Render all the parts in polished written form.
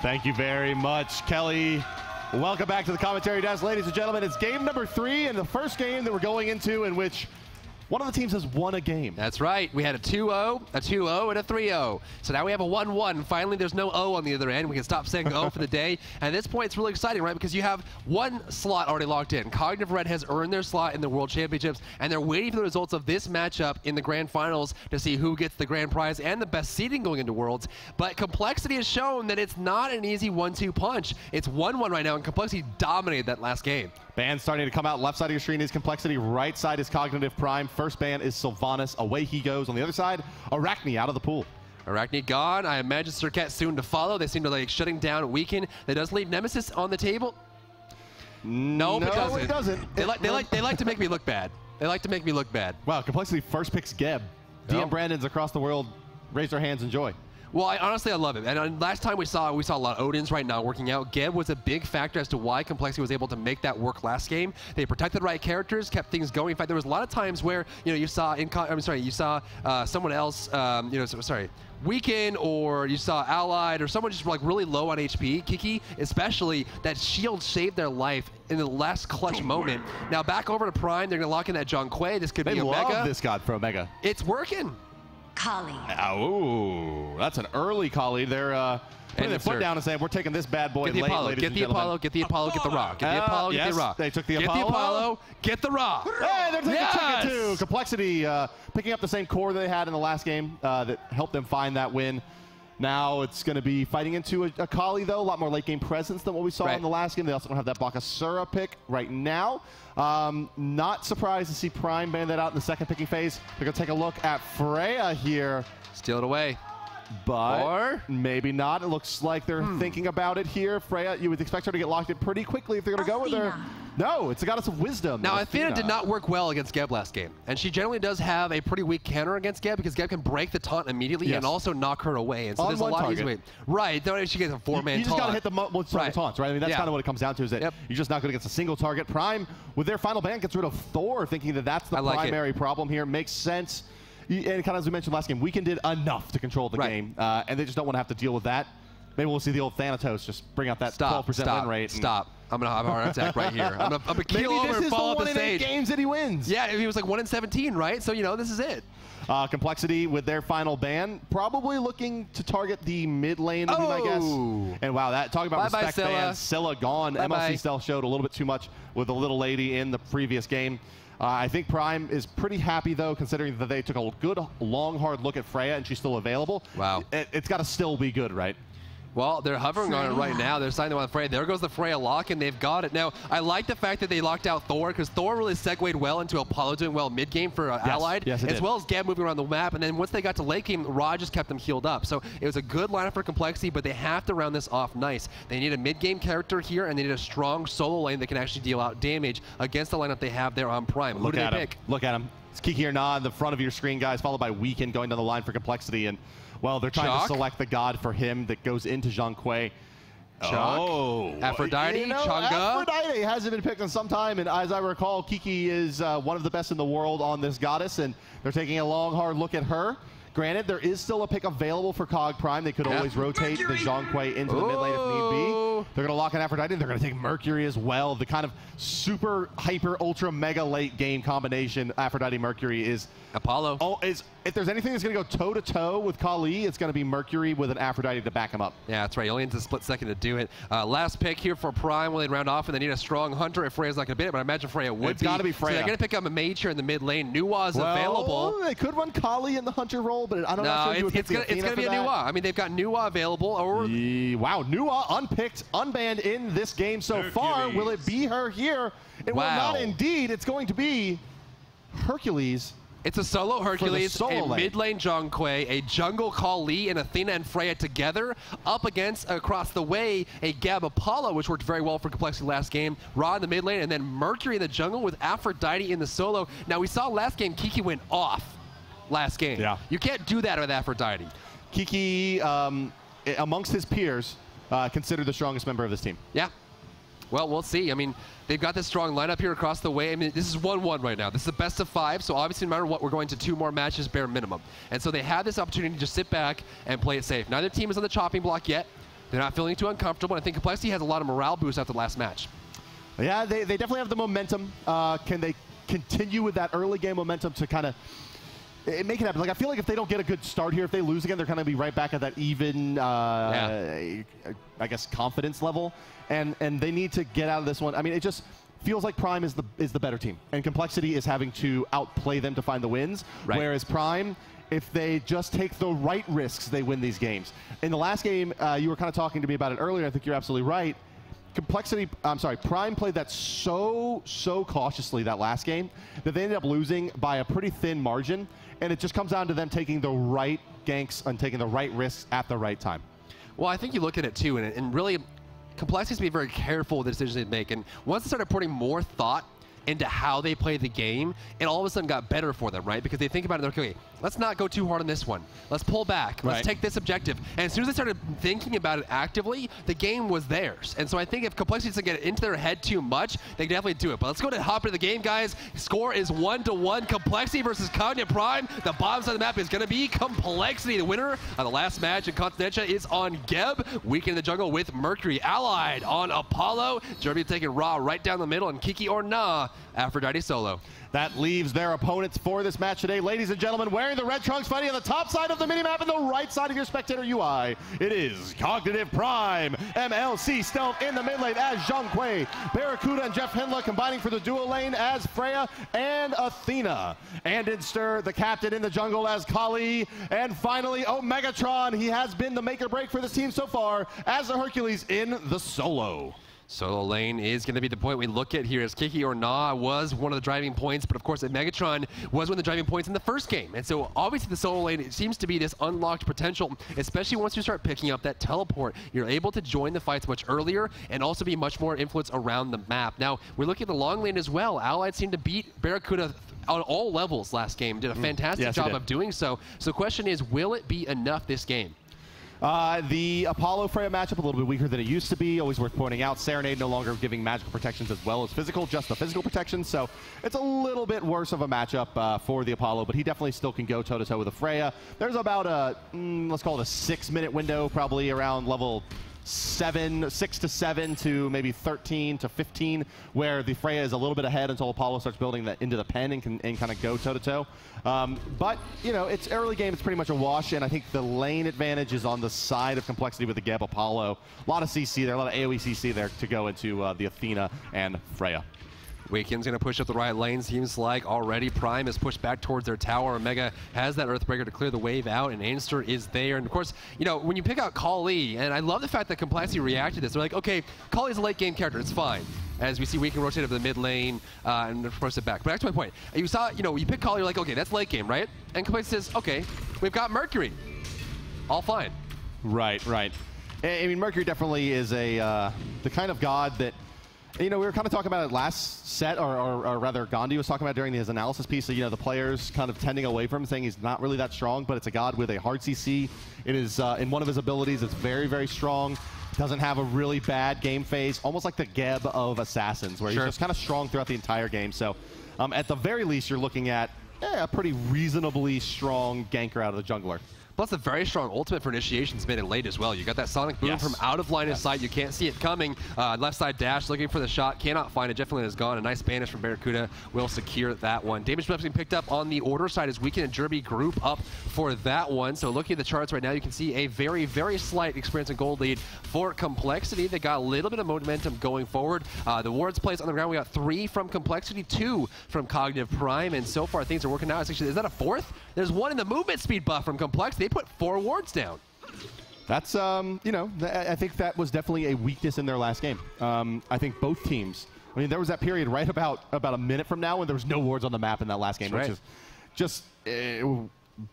Thank you very much, Kelly. Welcome back to the commentary desk, ladies and gentlemen. It's game number 3 and the first game that we're going into in which one of the teams has won a game. That's right. We had a 2-0, a 2-0, and a 3-0. So now we have a 1-1. Finally, there's no O on the other end. We can stop saying O for the day. And at this point, it's really exciting, right? Because you have one slot already locked in. Cognitive Red has earned their slot in the World Championships, and they're waiting for the results of this matchup in the Grand Finals to see who gets the grand prize and the best seeding going into Worlds. But Complexity has shown that it's not an easy 1-2 punch. It's 1-1 right now, and Complexity dominated that last game. Ban starting to come out. Left side of your screen is Complexity. Right side is Cognitive Prime. First ban is Sylvanas. Away he goes. On the other side, Arachne out of the pool. Arachne gone. I imagine Circuit soon to follow. They seem to like shutting down Weaken. That does leave Nemesis on the table. Nope, No, it doesn't. They like to make me look bad. They like to make me look bad. Wow, Complexity first picks Geb. DM Brandons across the world raise their hands in joy. Well, honestly, I love it. And last time we saw a lot of Odins right now working out. Geb was a big factor as to why Complexity was able to make that work last game. They protected the right characters, kept things going. In fact, there was a lot of times where you saw someone else, Weaken, or you saw Allied, or someone just like really low on HP. Kiki, especially, that shield saved their life in the last clutch moment. Now back over to Prime, they're gonna lock in that John Quay. This could be a Mega. They love this god for a Mega. It's working. Kali. Oh, that's an early Kali. They're putting their foot down and saying, we're taking this bad boy late, ladies and gentlemen. Get the Apollo, get the Ra. Get the Apollo, get the Ra. They took the Apollo. Get the Apollo, get the Ra. Hey, they're taking ticket too. Complexity picking up the same core they had in the last game that helped them find that win. Now it's going to be fighting into a Kali, though. A lot more late game presence than what we saw in the last game. They also don't have that Bakasura pick right now. Not surprised to see Prime ban that out in the second picking phase. They're going to take a look at Freya here. Steal it away. But maybe not. It looks like they're thinking about it here. Freya, you would expect her to get locked in pretty quickly if they're going to go with her. No, it's a goddess of wisdom. Now, Athena did not work well against Geb last game. And she generally does have a pretty weak counter against Geb because Geb can break the taunt immediately and also knock her away. And so there's a lot of easy way. Right. She gets a 4-man taunt. You just got to hit the taunts, right? I mean, that's kind of what it comes down to, is that you're just not good against a single target. Prime, with their final ban, gets rid of Thor, thinking that that's the primary problem here. Makes sense. And kind of as we mentioned last game, Weaken did enough to control the game, and they just don't want to have to deal with that. Maybe we'll see the old Thanatos just bring out that 12% win rate. Stop. I'm going to have a heart attack right here. I'm going to keel over and fall off the stage. Maybe this is the 1 in 8 games that he wins. Yeah, he was like 1 in 17, right? So, this is it. Complexity with their final ban, probably looking to target the mid lane, would be my guess. And wow, talking about respect bans, Scylla gone. MLC Stealth showed a little bit too much with the little lady in the previous game. I think Prime is pretty happy, though, considering that they took a good, long, hard look at Freya, and she's still available. Wow. It's got to still be good, right? Well, they're hovering on it right now. They're signing on Freya. There goes the Freya lock, and they've got it. Now, I like the fact that they locked out Thor, because Thor really segued well into Apollo doing well mid-game for Allied, as well as Gab moving around the map. And then once they got to late game, Ra just kept them healed up. So it was a good lineup for Complexity, but they have to round this off nice. They need a mid-game character here, and they need a strong solo lane that can actually deal out damage against the lineup they have there on Prime. Who do they pick? Look at him. It's Kiki or Na in the front of your screen, guys, followed by Weaken going down the line for Complexity. And, well, they're trying to select the god for him that goes into Zhang Kui. Aphrodite, Chang'e. Aphrodite hasn't been picked in some time, and as I recall, Kiki is one of the best in the world on this goddess, and they're taking a long, hard look at her. Granted, there is still a pick available for Cog Prime. They could always rotate the Zhang Kui into the mid lane if need be. They're going to lock in Aphrodite, and they're going to take Mercury as well. The kind of super, hyper, ultra, mega late game combination Aphrodite-Mercury is... Apollo. If there's anything that's going to go toe-to-toe with Kali, it's going to be Mercury with an Aphrodite to back him up. Yeah, that's right. You only need a split second to do it. Last pick here for Prime when they round off, and they need a strong hunter if Freya's not going to beat it, but I imagine Freya would be. It's got to be Freya. So they're going to pick up a mage here in the mid lane. Nuwa's available. They could run Kali in the hunter role, but I don't know if it's going to be a Nuwa. I mean, they've got Nuwa available. Wow, Nuwa unpicked, unbanned in this game so far. Will it be her here? It will not indeed. It's going to be Hercules. It's a solo Hercules, a mid-lane Zhang Kui, a jungle Kali, and Athena and Freya together up against, across the way, a Gab Apollo, which worked very well for Complexity last game, Ra in the mid lane, and then Mercury in the jungle with Aphrodite in the solo. Now, we saw last game Kiki went off last game. Yeah. You can't do that with Aphrodite. Kiki, amongst his peers, considered the strongest member of this team. Yeah. Well, we'll see. I mean, they've got this strong lineup here across the way. I mean, this is 1-1 right now. This is the best of 5, so obviously no matter what, we're going to 2 more matches bare minimum. And so they have this opportunity to just sit back and play it safe. Neither team is on the chopping block yet. They're not feeling too uncomfortable. I think Complexity has a lot of morale boost after the last match. Yeah, they definitely have the momentum. Can they continue with that early game momentum to kind of make it happen? Like, I feel like if they don't get a good start here, if they lose again, they're kind of be right back at that even, I guess, confidence level. And they need to get out of this one. I mean, it just feels like Prime is the better team, and Complexity is having to outplay them to find the wins. Right. Whereas Prime, if they just take the right risks, they win these games. In the last game, you were kind of talking to me about it earlier. I think you're absolutely right. Prime played that so cautiously that last game that they ended up losing by a pretty thin margin, and it just comes down to them taking the right ganks and taking the right risks at the right time. Well, I think you look at it too, and really, Complexity has to be very careful with the decisions they make, and once they started putting more thought into how they played the game, it all of a sudden got better for them, right? Because they think about it, they're like, okay, let's not go too hard on this one. Let's pull back. Let's take this objective. And as soon as they started thinking about it actively, the game was theirs. And so I think if Complexity doesn't get into their head too much, they can definitely do it. But let's go to hop into the game, guys. Score is 1-1. Complexity versus Cognitive Prime. The bottom side of the map is going to be Complexity. The winner of the last match in Continentia is on Geb. Weekend in the Jungle with Mercury. Allied on Apollo. Derby taking Raw right down the middle, and Kiki or Nah, Aphrodite solo. That leaves their opponents for this match today. Ladies and gentlemen, wearing the red trunks, fighting on the top side of the minimap and the right side of your spectator UI, it is Cognitive Prime. MLC Stealth in the mid lane as Zhonghui. Barracuda and Jeff Henla combining for the dual lane as Freya and Athena. And in Stir, the captain in the jungle as Kali. And finally, Megatron. He has been the make or break for this team so far as the Hercules in the solo. Solo lane is going to be the point we look at here, as Kiki or Nah was one of the driving points, but of course Megatron was one of the driving points in the first game. And so obviously the solo lane, it seems to be this unlocked potential, especially once you start picking up that teleport. You're able to join the fights much earlier and also be much more influence around the map. Now, we're looking at the long lane as well. Allied seemed to beat Barracuda on all levels last game, did a fantastic job of doing so. So the question is, will it be enough this game? The Apollo Freya matchup a little bit weaker than it used to be. Always worth pointing out. Serenade no longer giving magical protections as well as physical, just the physical protection. So it's a little bit worse of a matchup for the Apollo, but he definitely still can go toe-to-toe with the Freya. There's about a, let's call it a 6-minute window, probably around level 6 to 7 to maybe 13 to 15, where the Freya is a little bit ahead until Apollo starts building that into the pen and can kind of go toe-to-toe. But, you know, it's early game. It's pretty much a wash, and I think the lane advantage is on the side of Complexity with the Geb Apollo. A lot of CC there, a lot of AoE CC there to go into the Athena and Freya. Weekend's going to push up the right lane. Seems like already Prime is pushed back towards their tower. Omega has that Earthbreaker to clear the wave out, and Ainster is there. And of course, you know, when you pick out Kali, and I love the fact that Complexity reacted to this. They're like, okay, Kali's a late game character. It's fine. As we see Weekend rotate up to the mid lane and push it back. But back to my point. You saw, you know, you pick Kali, you're like, okay, that's late game, right? And Complexity says, okay, we've got Mercury. All fine. Right, right. I mean, Mercury definitely is the kind of god that, you know, we were kind of talking about it last set, or rather Gandhi was talking about during his analysis piece, so, you know, the players kind of tending away from him, saying he's not really that strong, but it's a god with a hard CC. It is, in one of his abilities, it's very, very strong. Doesn't have a really bad game phase, almost like the Geb of Assassins, where he's just kind of strong throughout the entire game. So, at the very least, you're looking at a pretty reasonably strong ganker out of the jungler. Plus a very strong ultimate for initiations made it late as well. You got that sonic boom from out of line of sight. You can't see it coming. Left side dash looking for the shot. Cannot find it. Jeff is gone. A nice banish from Barracuda will secure that one. Damage being picked up on the order side as Weekend and Derby group up for that one. So looking at the charts right now, you can see a very, very slight experience and gold lead for Complexity. They got a little bit of momentum going forward. The wards plays on the ground. We got 3 from Complexity, 2 from Cognitive Prime, and so far things are working out. Actually, is that a 4th? There's 1 in the movement speed buff from Complexity. They put 4 wards down. That's, you know, I think that was definitely a weakness in their last game. I think both teams, I mean, there was that period right about a minute from now when there was no wards on the map in that last game, which is just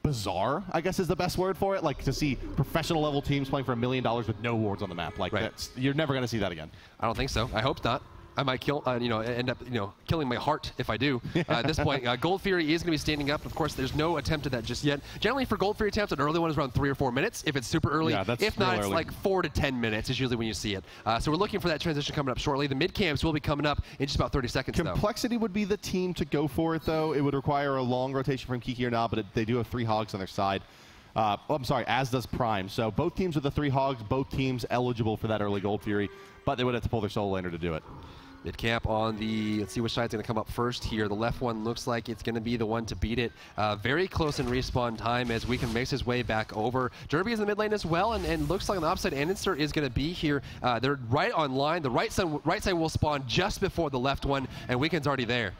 bizarre, I guess is the best word for it. Like, to see professional level teams playing for $1 million with no wards on the map. Like, that's, you're never going to see that again. I don't think so. I hope not. I might kill, you know, end up, you know, killing my heart if I do. At this point, Gold Fury is going to be standing up. Of course, there's no attempt at that just yet. Generally, for Gold Fury attempts, an early one is around 3 or 4 minutes. If it's super early, if not, it's like 4 to 10 minutes is usually when you see it. So we're looking for that transition coming up shortly. The mid camps will be coming up in just about 30 seconds. Complexity would be the team to go for it, though. It would require a long rotation from Kiki or Nah, but they do have 3 hogs on their side. I'm sorry, as does Prime. So both teams with the 3 Hogs, both teams eligible for that early Gold Fury, but they would have to pull their solo laner to do it. Mid camp on the, let's see which side's going to come up first here. The left one looks like it's going to be the one to beat it. Very close in respawn time as Weekend makes his way back over. Derby is in the mid lane as well, and looks like on the opposite Anister is going to be here. They're right on line. The right side will spawn just before the left one, and Weekend's already there.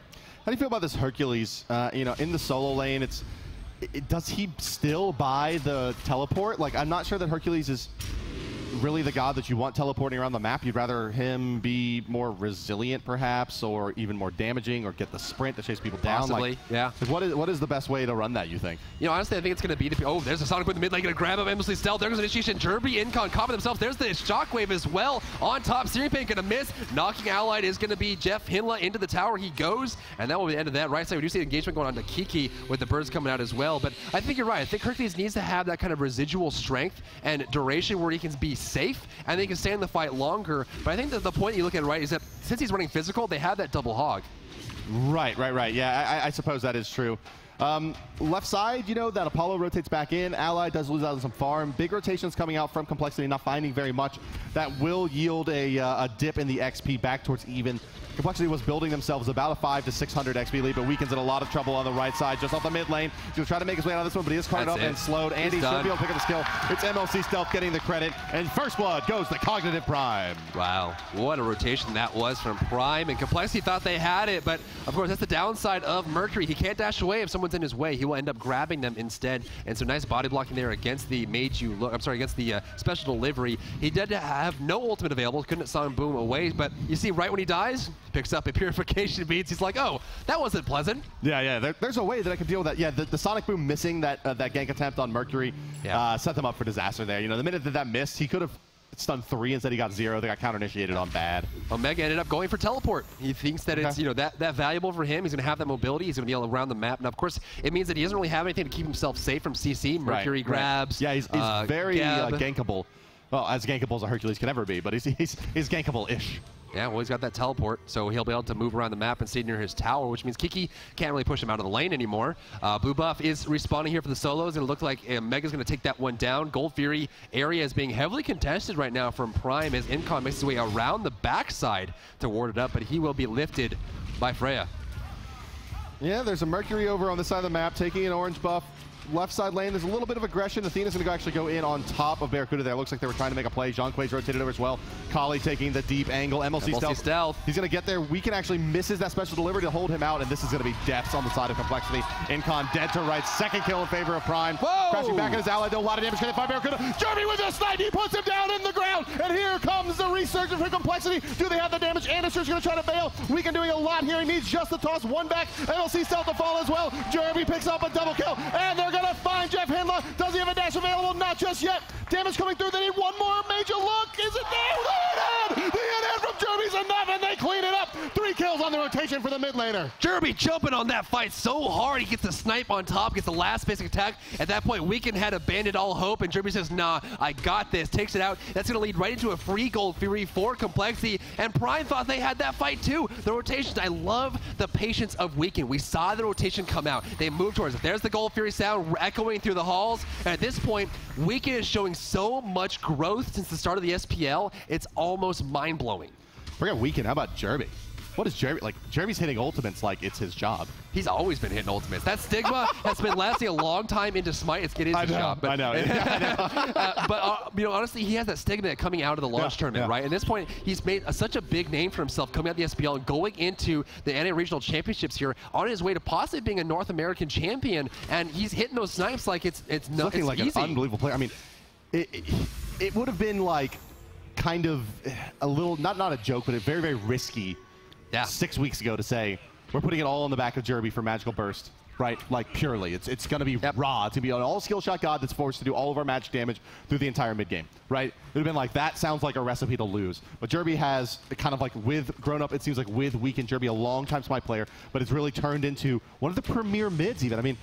How do you feel about this Hercules? You know, in the solo lane, does he still buy the teleport? Like, I'm not sure that Hercules is really the god that you want teleporting around the map. You'd rather him be more resilient, perhaps, or even more damaging, or get the sprint to chase people down. Possibly, like, yeah. What is the best way to run that, you think? You know, honestly, I think it's going to be the... Oh, there's a Sonic with the mid lane, going to grab him, endlessly stealth. There's an initiation. Derby, Incon, cover themselves. There's the shockwave as well. On top, Searing Pain going to miss. Knocking Allied is going to be Jeff Hinla into the tower. He goes, and that will be the end of that. Right side, we do see the engagement going on to Kiki with the birds coming out as well. But I think you're right. I think Hercules needs to have that kind of residual strength and duration where he can be safe, and he can stay in the fight longer. But I think that the point you look at, right, is that since he's running physical, they have that double hog. Right. Yeah, I suppose that is true. Left side, you know, that Apollo rotates back in. Ally does lose out on some farm. Big rotations coming out from Complexity, not finding very much. That will yield a dip in the XP back towards even. Complexity was building themselves about a 500 to 600 XP lead, but Weekend's in a lot of trouble on the right side, just off the mid lane. He's going to try to make his way out of this one, but he is caught up and slowed. Andy should be able to pick up the skill. It's MLC Stealth getting the credit, and first blood goes to Cognitive Prime. Wow, what a rotation that was from Prime, and Complexity thought they had it, but of course that's the downside of Mercury. He can't dash away if someone's in his way. He will end up grabbing them instead, and so nice body blocking there against the against the special delivery. He did have no ultimate available, couldn't Sonic Boom away, but you see right when he dies, picks up a purification beats. He's like, oh, that wasn't pleasant. Yeah. There's a way that I can deal with that. Yeah, the Sonic Boom missing that gank attempt on Mercury set them up for disaster there. You know, the minute that missed, he could have stunned 3 instead. He got 0. They got counter-initiated on bad. Omega ended up going for teleport. He thinks that it's that valuable for him. He's going to have that mobility. He's going to be around the map. And of course, it means that he doesn't really have anything to keep himself safe from CC. Mercury grabs. Yeah, he's very gankable. Well, as gankable as a Hercules can ever be, but he's gankable-ish. Yeah, well, he's got that teleport, so he'll be able to move around the map and stay near his tower, which means Kiki can't really push him out of the lane anymore. Blue Buff is respawning here for the solos, and it looks like Mega's going to take that one down. Gold Fury area is being heavily contested right now from Prime as Incon makes his way around the backside to ward it up, but he will be lifted by Freya. Yeah, there's a Mercury over on the side of the map taking an orange buff. Left side lane, there's a little bit of aggression. Athena's going to actually go in on top of Barracuda there. Looks like they were trying to make a play. Jean-Quay's rotated over as well. Kali taking the deep angle. MLC stealth. He's going to get there. Weekend actually misses that special delivery to hold him out, and this is going to be deaths on the side of Complexity. Incon dead to right. Second kill in favor of Prime. Whoa! Crashing back at his ally. A lot of damage getting by Barracuda. Jeremy with a snipe. He puts him down in the ground, and here comes the resurgence for Complexity. Do they have the damage? Anister's going to try to bail. Weekend doing a lot here. He needs just the toss. One back. MLC stealth to fall as well. Jeremy picks up a double kill, and they're going to find Jeff Hinla. Does he have a dash available? Not just yet. Damage coming through. They need one more major look. Is it there? The in-hand from Jeremy's enough, and they clean it up. 3 kills on the rotation for the mid laner. Jeremy jumping on that fight so hard. He gets the snipe on top, gets the last basic attack. At that point, Weekend had abandoned all hope, and Jeremy says, nah, I got this. Takes it out. That's going to lead right into a free Gold Fury for Complexity, and Prime thought they had that fight too. The rotations, I love the patience of Weekend. We saw the rotation come out. They moved towards it. There's the Gold Fury sound echoing through the halls, and at this point, Weekend is showing so much growth since the start of the SPL, it's almost mind-blowing. Forget Weekend, how about Jeremy? What is Jeremy, like, Jeremy's hitting ultimates like it's his job. He's always been hitting ultimates. That stigma has been lasting a long time into Smite. It is his job. But, I know. You know, honestly, he has that stigma coming out of the launch tournament, right? At this point, he's made such a big name for himself coming out of the SPL and going into the NA Regional Championships here on his way to possibly being a North American champion, and he's hitting those snipes like it's looking like easy. An unbelievable player. I mean, it would have been like kind of a little, not a joke, but a very, very risky 6 weeks ago to say, we're putting it all on the back of Jeremy for Magical Burst, right? Like, purely. It's going to be raw. It's going to be an all-skill shot god that's forced to do all of our magic damage through the entire mid-game, right? It would have been like, that sounds like a recipe to lose. But Jeremy has kind of like grown up, it seems like, with Weekend Jeremy, a long-time Smite player, but it's really turned into one of the premier mids even. I mean,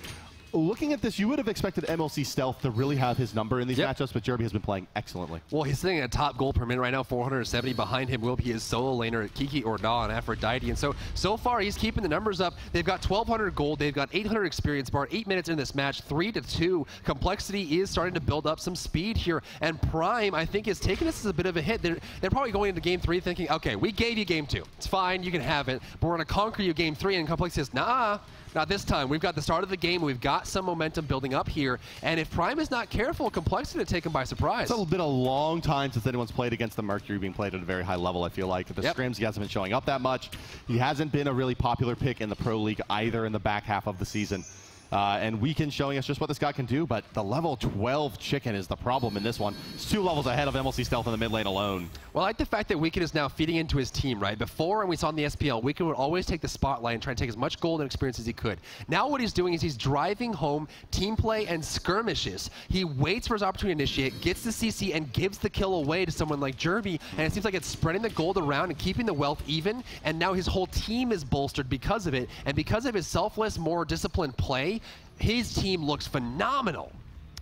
looking at this, you would have expected MLC Stealth to really have his number in these matchups, but Jerby has been playing excellently. Well, he's sitting at top goal per minute right now, 470. Behind him will be his solo laner, Kiki Orda and Aphrodite. And so far, he's keeping the numbers up. They've got 1,200 gold. They've got 800 experience bar. 8 minutes in this match, 3-2. Complexity is starting to build up some speed here. And Prime, I think, is taking this as a bit of a hit. They're probably going into game 3 thinking, okay, we gave you game 2. It's fine, you can have it. But we're going to conquer you game 3. And Complexity says, nah. Not this time. We've got the start of the game. We've got some momentum building up here. And if Prime is not careful, Complexity to take him by surprise. It's been a long time since anyone's played against the Mercury being played at a very high level, I feel like. At the scrims, he hasn't been showing up that much. He hasn't been a really popular pick in the Pro League either in the back half of the season. And Weekend showing us just what this guy can do, but the level 12 chicken is the problem in this one. It's 2 levels ahead of MLC Stealth in the mid lane alone. Well, I like the fact that Weekend is now feeding into his team, right? Before, and we saw in the SPL, Weekend would always take the spotlight and try to take as much gold and experience as he could. Now what he's doing is he's driving home team play and skirmishes. He waits for his opportunity to initiate, gets the CC, and gives the kill away to someone like Jerby, and it seems like it's spreading the gold around and keeping the wealth even, and now his whole team is bolstered because of it, and because of his selfless, more disciplined play, his team looks phenomenal.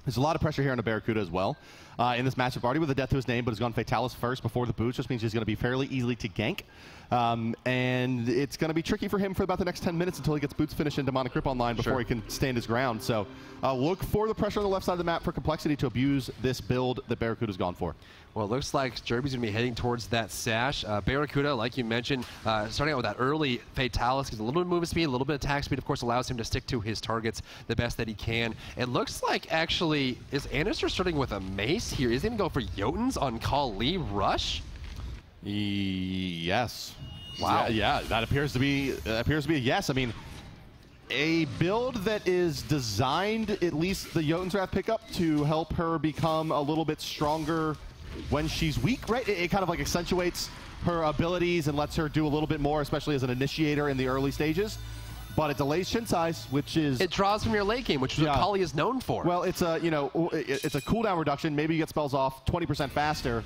There's a lot of pressure here on the Barracuda as well. In this matchup, already with a death to his name, but has gone Fatalis first before the boots, which means he's going to be fairly easily to gank. And it's going to be tricky for him for about the next 10 minutes until he gets boots finished and Demonic Grip online before he can stand his ground. So look for the pressure on the left side of the map for Complexity to abuse this build that Barracuda's gone for. Well, it looks like Jerby's going to be heading towards that sash. Barracuda, like you mentioned, starting out with that early Fatalis, gives a little bit of movement speed, a little bit of attack speed, of course, allows him to stick to his targets the best that he can. It looks like, actually, is Anderster starting with a mace here? Is he going to go for Jotuns on Kali Rush? Yes. Wow. Yeah, that appears to be a yes. I mean, a build that is designed, at least the Jotun's Wrath pickup, to help her become a little bit stronger when she's weak, right? It kind of like accentuates her abilities and lets her do a little bit more, especially as an initiator in the early stages. But it delays Shin size, which is... It draws from your late game, which is what Kali is known for. Well, it's a, it's a cooldown reduction. Maybe you get spells off 20% faster,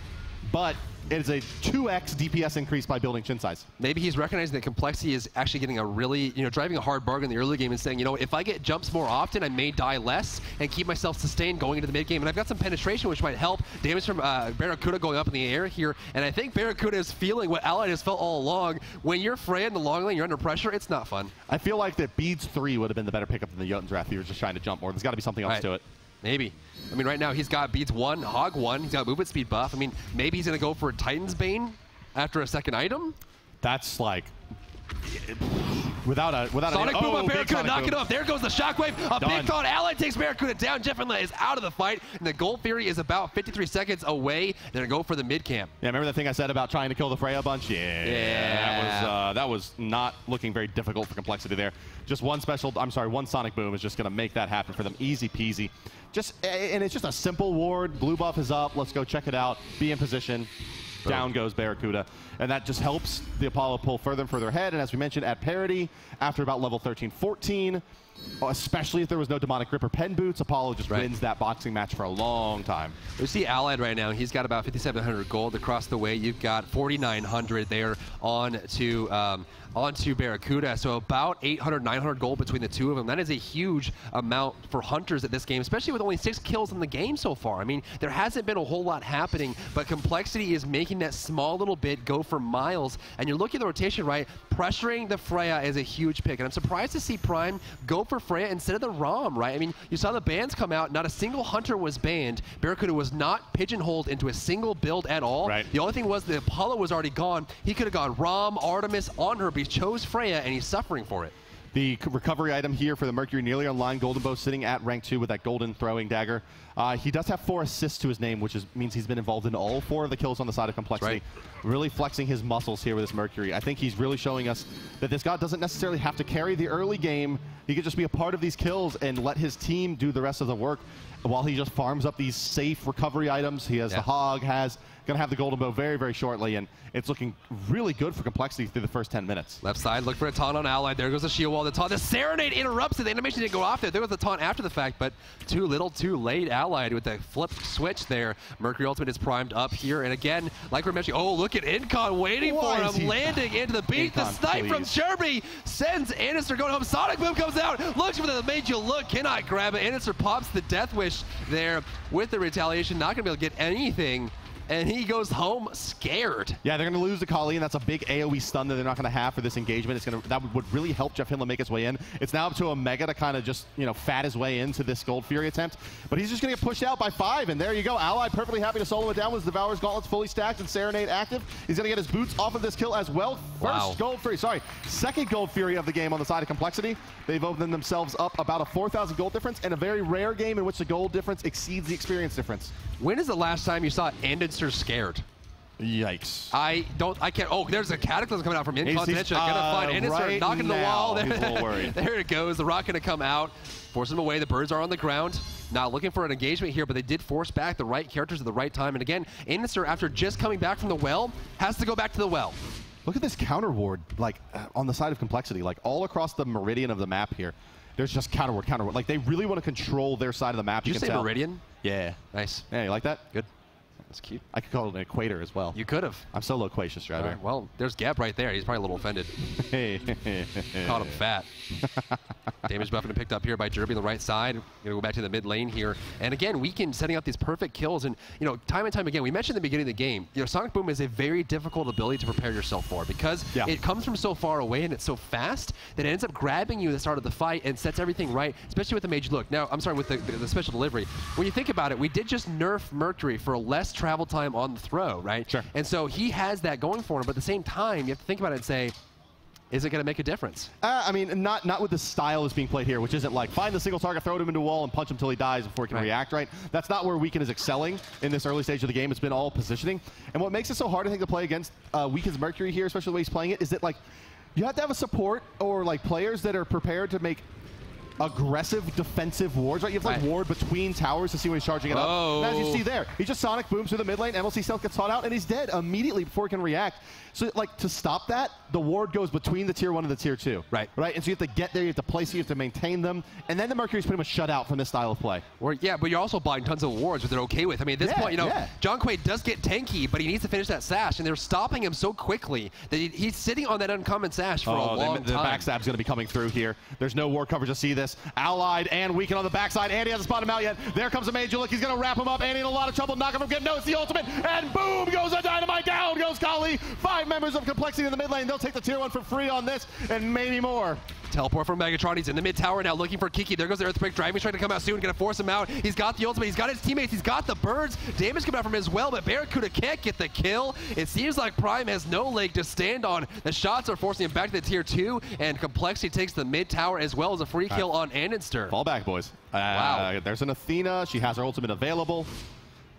but it is a 2x DPS increase by building Shin size. Maybe he's recognizing that Complexity is actually getting a really, driving a hard bargain in the early game and saying, if I get jumps more often, I may die less and keep myself sustained going into the mid game. And I've got some penetration, which might help. Damage from Barracuda going up in the air here. And I think Barracuda is feeling what Allied has felt all along. When you're Freya in the long lane, you're under pressure, it's not fun. I feel like that Beads 3 would have been the better pickup than the Jotun's Wrath. He was just trying to jump more. There's got to be something else to it. Maybe. I mean, right now he's got Beads 1, Hog 1. He's got movement speed buff. I mean, maybe he's going to go for a Titan's Bane after a second item. That's like... Without Sonic Boom on Barracuda, knock it off. There goes the Shockwave. A big thought. Allied takes Barracuda down. Jeffrey is out of the fight, and the Gold Fury is about 53 seconds away. They're going to go for the mid camp. Yeah, remember that thing I said about trying to kill the Freya bunch? Yeah. That was not looking very difficult for Complexity there. Just one Sonic Boom is just going to make that happen for them. Easy peasy. And it's just a simple ward. Blue buff is up. Let's go check it out. Be in position. Down goes Barracuda. And that just helps the Apollo pull further and further ahead. And as we mentioned, at parity, after about level 13-14, especially if there was no Demonic Grip or Pen Boots, Apollo just wins that boxing match for a long time. We see Allied right now. He's got about 5,700 gold across the way. You've got 4,900 there onto Barracuda. So about 800, 900 gold between the two of them. That is a huge amount for Hunters at this game, especially with only 6 kills in the game so far. I mean, there hasn't been a whole lot happening, but Complexity is making that small little bit go for miles. And you're looking at the rotation, right? Pressuring the Freya is a huge pick. And I'm surprised to see Prime go for Freya instead of the Rom, right? I mean, you saw the bans come out. Not a single Hunter was banned. Barracuda was not pigeonholed into a single build at all. Right. The only thing was the Apollo was already gone. He could have gone Rom, Artemis on her, but he chose Freya, and he's suffering for it. The recovery item here for the Mercury nearly online. Golden Bow sitting at rank 2 with that golden throwing dagger. He does have 4 assists to his name, which means he's been involved in all 4 of the kills on the side of Complexity. Really flexing his muscles here with this Mercury. I think he's really showing us that this god doesn't necessarily have to carry the early game. He could just be a part of these kills and let his team do the rest of the work while he just farms up these safe recovery items. He has the Hog, going to have the Golden Bow very, very shortly, and it's looking really good for Complexity through the first 10 minutes. Left side, look for a taunt on Allied. There goes the shield wall. the taunt. The Serenade interrupts it. The animation didn't go off there. There was the taunt after the fact, but too little, too late. Allied with the flip switch there. Mercury Ultimate is primed up here. And again, like we're mentioning, oh, look at Incon waiting for him, landing into the beat. The snipe from Jerby sends Annister going home. Sonic Boom comes out, looks for the made you look, cannot grab it. Annister pops the Death Wish there with the retaliation. Not going to be able to get anything. And he goes home scared. Yeah, they're going to lose to Kali, and that's a big AoE stun that they're not going to have for this engagement. It's that would really help Jeff Hindley make his way in. It's now up to Omega to kind of just, fat his way into this Gold Fury attempt. But he's just going to get pushed out by 5, and there you go. Allied perfectly happy to solo it down with Devourer's Gauntlets fully stacked and Serenade active. He's going to get his boots off of this kill as well. Second Gold Fury of the game on the side of Complexity. They've opened themselves up about a 4,000 gold difference, and a very rare game in which the gold difference exceeds the experience difference. When is the last time you saw Annister scared? Yikes. I can't. Oh, there's a Cataclysm coming out from Incontinentia. Gonna find Annister, right knocking the wall. He's a little worried. There it goes. The rock gonna come out, force him away. The birds are on the ground. Not looking for an engagement here, but they did force back the right characters at the right time. And again, Annister, after just coming back from the well, has to go back to the well. Look at this counter ward, on the side of Complexity, all across the meridian of the map here. There's just counter ward. Like, they really want to control their side of the map. Did you say meridian? Yeah. Nice. Yeah, you like that? Good. That's cute. I could call it an equator as well. You could have. I'm so loquacious, Strawberry. Right, well, there's Gab right there. He's probably a little offended. Called him fat. Damage buff picked up here by Jerby on the right side. Gonna go back to the mid lane here. And again, Weekend setting up these perfect kills. And time and time again, we mentioned in the beginning of the game, Sonic Boom is a very difficult ability to prepare yourself for because it comes from so far away and it's so fast that it ends up grabbing you at the start of the fight and sets everything right, especially with the Mage Look. Now, I'm sorry, with the special delivery. When you think about it, we did just nerf Mercury for less travel time on the throw, right? Sure. And so he has that going for him, but at the same time, you have to think about it and say, is it going to make a difference? I mean, not with the style that's being played here, which isn't like find the single target, throw him into a wall, and punch him until he dies before he can react, right? That's not where Weekend is excelling in this early stage of the game. It's been all positioning. And what makes it so hard, I think, to play against Weekend's Mercury here, especially the way he's playing it, is that, you have to have a support or, players that are prepared to make aggressive defensive wards, right? You have ward between towers to see when he's charging it up. And as you see there, he just Sonic Booms through the mid lane, MLC Stealth gets taught out, and he's dead immediately before he can react. So, to stop that, the ward goes between the tier 1 and the tier 2. Right. And so you have to get there, you have to place it, you have to maintain them, and then the Mercury's pretty much shut out from this style of play. Yeah, but you're also buying tons of wards, which they're okay with. I mean, at this point, John Quaid does get tanky, but he needs to finish that sash, and they're stopping him so quickly that he's sitting on that uncommon sash for a long time. The backstab's going to be coming through here. There's no ward coverage to see this. Allied and Weekend on the backside. Andy hasn't spotted him out yet. There comes a Major Look. He's going to wrap him up. Andy in a lot of trouble. Knock him from getting. No, it's the ultimate. And boom goes a dynamite. Down goes Kali. 5 members of Complexity in the mid lane. They'll take the tier 1 for free on this and maybe more. Teleport from Megatron. He's in the mid tower now looking for Kiki. There goes the Earthquake. Driving's trying to come out soon. Going to force him out. He's got the ultimate. He's got his teammates. He's got the birds. Damage coming out from him as well, but Barracuda can't get the kill. It seems like Prime has no leg to stand on. The shots are forcing him back to the tier 2, and Complexity takes the mid tower as well as a free kill on Annister. Fall back, boys. Wow. There's an Athena. She has her ultimate available.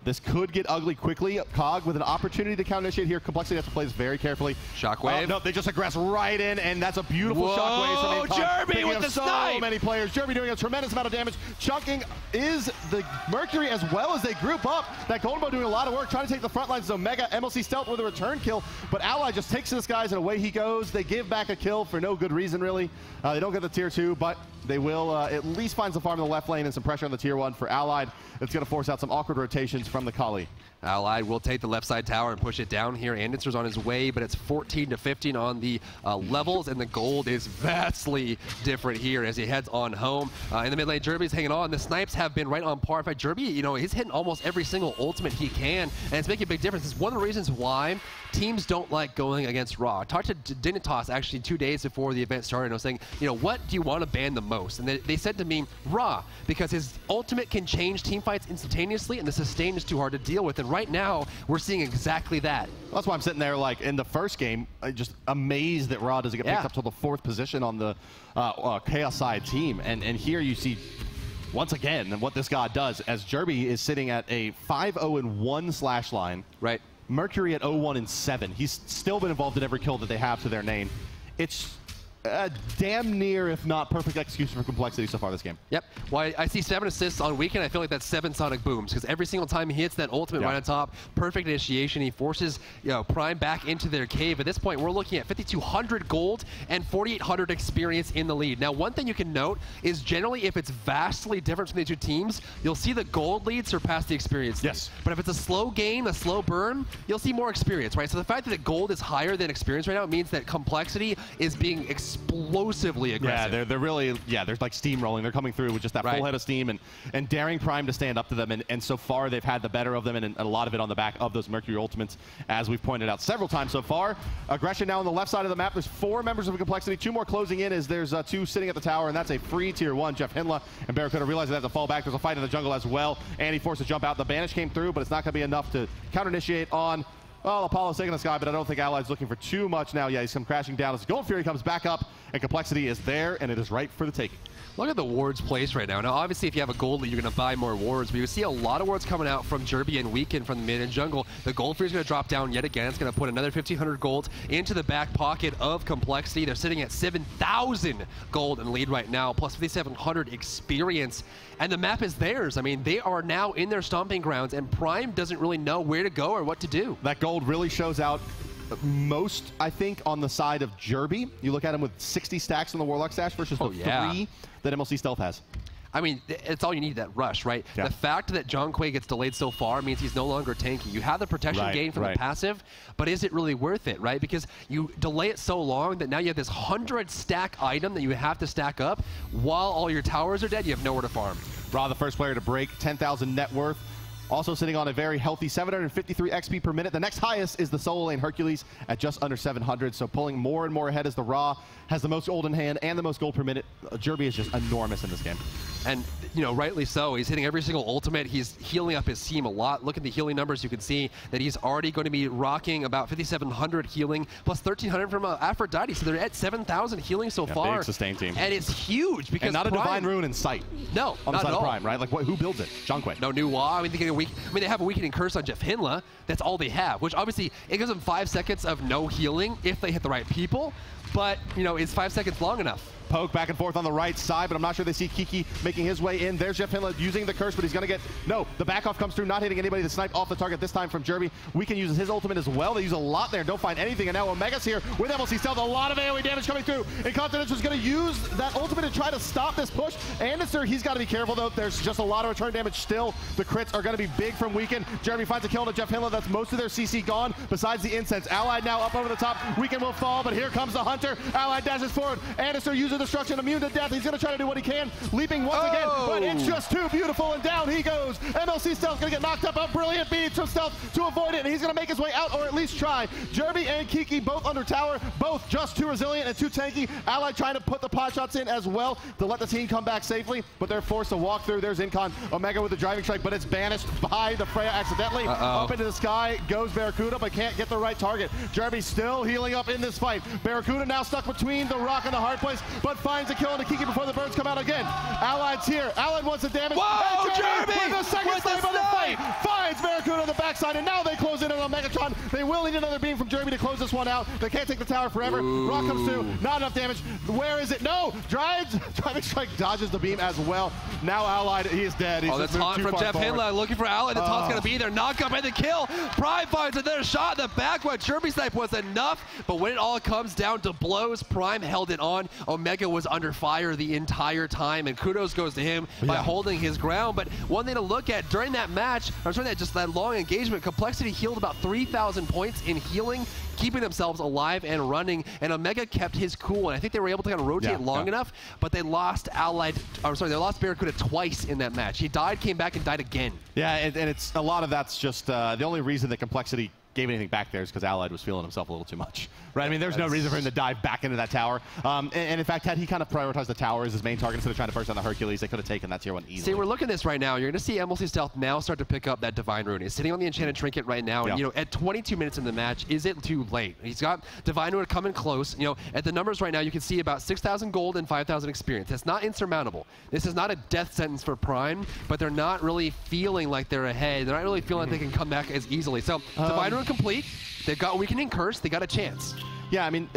This could get ugly quickly. Cog with an opportunity to counter-initiate here. Complexity has to play this very carefully. Shockwave. No, they just aggress right in, and that's a beautiful shockwave. Jerby with the snipe! So many players. Jerby doing a tremendous amount of damage. Chunking is the Mercury as well as they group up. That Golden Bow doing a lot of work, trying to take the front lines. So Mega MLC Stealth with a return kill, but Ally just takes this guys and away he goes. They give back a kill for no good reason, really. They don't get the tier 2, but they will at least find some farm in the left lane and some pressure on the tier 1 for Allied. It's going to force out some awkward rotations from the Kali. Allied will take the left side tower and push it down here. Annister's on his way, but it's 14 to 15 on the levels, and the gold is vastly different here as he heads on home. In the mid lane, Jerby's hanging on. The snipes have been right on par. In fact, Jerby, he's hitting almost every single ultimate he can, and it's making a big difference. It's one of the reasons why teams don't like going against Raw. I talked to Dignitas actually 2 days before the event started, and I was saying, what do you want to ban the most? And they said to me, Raw, because his ultimate can change team fights instantaneously, and the sustain is too hard to deal with. And right now, we're seeing exactly that. Well, that's why I'm sitting there, in the first game, just amazed that Raw doesn't get picked up to the 4th position on the Chaos side team. And here you see, once again, what this god does, as Jerby is sitting at a 5-0-1 slash line. Right. Mercury at 0-1-7. He's still been involved in every kill that they have to their name. It's damn near, if not perfect execution for Complexity so far this game. Yep. Well, I see 7 assists on Weekend. I feel like that's 7 Sonic Booms, because every single time he hits that ultimate right on top, perfect initiation. He forces Prime back into their cave. At this point, we're looking at 5,200 gold and 4,800 experience in the lead. Now, one thing you can note is generally if it's vastly different between the two teams, you'll see the gold lead surpass the experience lead. But if it's a slow gain, a slow burn, you'll see more experience, right? So the fact that the gold is higher than experience right now means that Complexity is being explosively aggressive. Yeah, they're really, they're like steamrolling. They're coming through with just that full head of steam and daring Prime to stand up to them. And so far, they've had the better of them, and a lot of it on the back of those Mercury ultimates, as we've pointed out several times so far. Aggression now on the left side of the map. There's 4 members of Complexity. 2 more closing in as there's 2 sitting at the tower, and that's a free tier 1. Jeff Hinla and Barracuda realize they have to fall back. There's a fight in the jungle as well, and he forced to jump out. The banish came through, but it's not going to be enough to counter-initiate on, well, Apollo's taking the sky, but I don't think Allied's looking for too much now. Yeah, he's come crashing down as Gold Fury comes back up, and Complexity is there, and it is right for the taking. Look at the wards placed right now. Now, obviously, if you have a gold lead, you're going to buy more wards, but you see a lot of wards coming out from Jerby and Weekend from the mid and jungle. The gold free is going to drop down yet again. It's going to put another 1,500 gold into the back pocket of Complexity. They're sitting at 7,000 gold in lead right now, plus 5,700 experience. And the map is theirs. I mean, they are now in their stomping grounds, and Prime doesn't really know where to go or what to do. That gold really shows out most, I think, on the side of Jerby. You look at him with 60 stacks on the Warlock stash versus the 3 that MLC Stealth has. I mean, it's all you need, that rush, right? The fact that John Quay gets delayed so far means he's no longer tanky. You have the protection gain from the passive, but is it really worth it, right? Because you delay it so long that now you have this 100 stack item that you have to stack up while all your towers are dead. You have nowhere to farm. Ra, the first player to break 10,000 net worth. Also sitting on a very healthy 753 XP per minute. The next highest is the solo lane Hercules at just under 700, so pulling more and more ahead as the Ra has the most gold in hand and the most gold per minute. Jerby is just enormous in this game. And, you know, rightly so. He's hitting every single ultimate. He's healing up his team a lot. Look at the healing numbers. You can see that he's already going to be rocking about 5,700 healing, plus 1,300 from Aphrodite. So they're at 7,000 healing so far. Big sustained team. And it's huge because and not Prime, a Divine Rune in sight. No, on the not side at of all. Prime, right? Like, who builds it? John Quay. No new Wah. I mean, they have a weakening curse on Jeff Hinla. That's all they have, which obviously it gives them 5 seconds of no healing if they hit the right people. But, you know, is 5 seconds long enough? Poke back and forth on the right side, but I'm not sure they see Kiki making his way in. There's Jeff Hinla using the curse, but he's going to get... No, the back off comes through, not hitting anybody. The snipe off the target this time from Jerby. Weekend uses his ultimate as well. They use a lot there, don't find anything. And now Omega's here with MLC Stealth. A lot of AoE damage coming through. And Continental's going to use that ultimate to try to stop this push. Anderson, he's got to be careful, though. There's just a lot of return damage still. The crits are going to be big from Weekend. Jerby finds a kill to Jeff Hinla. That's most of their CC gone, besides the incense. Allied now up over the top. Weekend will fall, but here comes the Hunter. Allied dashes forward. Anderson uses destruction, immune to death. He's going to try to do what he can, leaping once again, but it's just too beautiful, and down he goes. MLC Stealth going to get knocked up. A brilliant beat from Stealth to avoid it, and he's going to make his way out, or at least try. Jerby and Kiki both under tower, both just too resilient and too tanky. Allied trying to put the pot shots in as well to let the team come back safely, but they're forced to walk through. There's Incon, Omega with the driving strike, but it's banished by the Freya accidentally. Up into the sky goes Barracuda, but can't get the right target. Jerby still healing up in this fight. Barracuda now stuck between the rock and the hard place, but finds a kill on Kiki before the birds come out again. Allied's here. Allied wants the damage. Whoa, Jerby! With the second snipe on the fight, finds Barracuda on the backside, and now they close in on Megatron. They will need another beam from Jerby to close this one out. They can't take the tower forever. Rock comes through. Not enough damage. Where is it? No! Driving strike dodges the beam as well. Now Allied, he is dead. He's the taunt from Jeff Hinla looking for Allied. The taunt's going to be there. Knock up and the kill. Prime finds another shot in the back. What Jerby snipe was enough, but when it all comes down to blows, Prime held it on. Omega was under fire the entire time, and kudos goes to him by holding his ground. But one thing to look at during that match, I'm sorry, that long engagement, Complexity healed about 3,000 points in healing, keeping themselves alive and running, and Omega kept his cool, and I think they were able to kind of rotate long enough, but they lost they lost Barracuda twice in that match. He died, came back, and died again. Yeah, and it's a lot of that's just the only reason that Complexity gave anything back there is because Allied was feeling himself a little too much. Right? I mean, there's no reason for him to dive back into that tower. And in fact, had he kind of prioritized the tower as his main target instead of trying to burst down the Hercules, they could have taken that tier 1 easily. See, we're looking at this right now. You're going to see MLC Stealth now start to pick up that Divine Rune. He's sitting on the Enchanted Trinket right now. And, you know, at 22 minutes in the match, is it too late? He's got Divine Rune coming close. You know, at the numbers right now, you can see about 6,000 gold and 5,000 experience. That's not insurmountable. This is not a death sentence for Prime, but they're not really feeling like they're ahead. They're not really feeling like they can come back as easily. So, Divine Rune complete. They've got Weakening Curse. They got a chance. Yeah, I mean,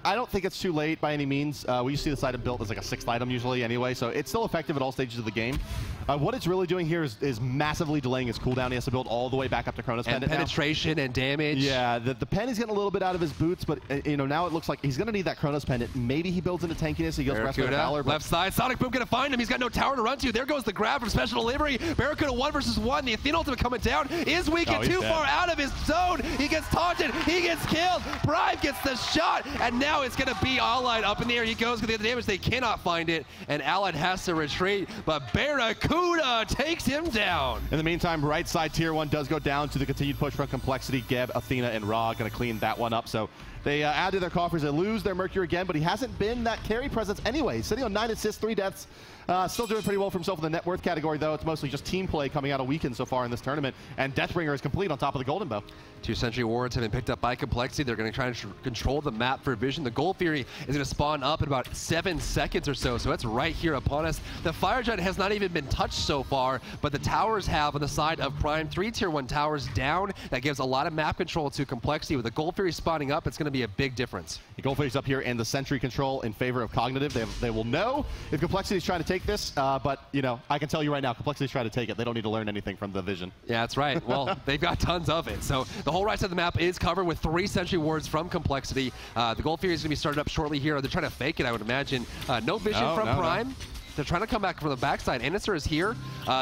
I don't think it's too late by any means. We see this item built as like a 6th item usually anyway, so it's still effective at all stages of the game. What it's really doing here is massively delaying his cooldown. He has to build all the way back up to Chronos Pendant penetration now. And damage. Yeah, the pen is getting a little bit out of his boots, but you know, now it looks like he's going to need that Chronos Pendant. Maybe he builds into tankiness. He goes Breastplate of Valor. Left side, Sonic Boom gonna find him. He's got no tower to run to. There goes the grab from Special Delivery. Barracuda 1 versus 1. The Athena ultimate coming down is weak and too far out of his zone. He gets taunted. He gets killed. Prime gets the shot, and now it's gonna be Allied up in the air. He goes with the damage. They cannot find it, and Allied has to retreat, but Barracuda takes him down. In the meantime, right side tier 1 does go down to the continued push from Complexity. Geb, Athena, and Ra gonna clean that one up. So they add to their coffers. They lose their Mercury again, but he hasn't been that carry presence anyway. Sitting on 9 assists, 3 deaths. Still doing pretty well for himself in the net worth category, though. It's mostly just team play coming out of weekend so far in this tournament. And Deathbringer is complete on top of the Golden Bow. 2 Sentry Wards have been picked up by Complexity. They're going to try to control the map for vision. The Gold Fury is going to spawn up in about 7 seconds or so, so it's right here upon us. The Fire Giant has not even been touched so far, but the towers have on the side of Prime. 3 tier 1 towers down. That gives a lot of map control to Complexity. With the Gold Fury spawning up, it's going to be a big difference. The Gold Fury's up here in the Sentry control in favor of Cognitive. They will know if Complexity is trying to take this, but you know, I can tell you right now, Complexity's trying to take it. They don't need to learn anything from the vision. Yeah, that's right. Well, they've got tons of it. So the whole right side of the map is covered with 3 Sentry Wards from Complexity. The Gold Fury is going to be started up shortly here. They're trying to fake it, I would imagine. No vision from Prime. No. They're trying to come back from the backside. Anisur is here.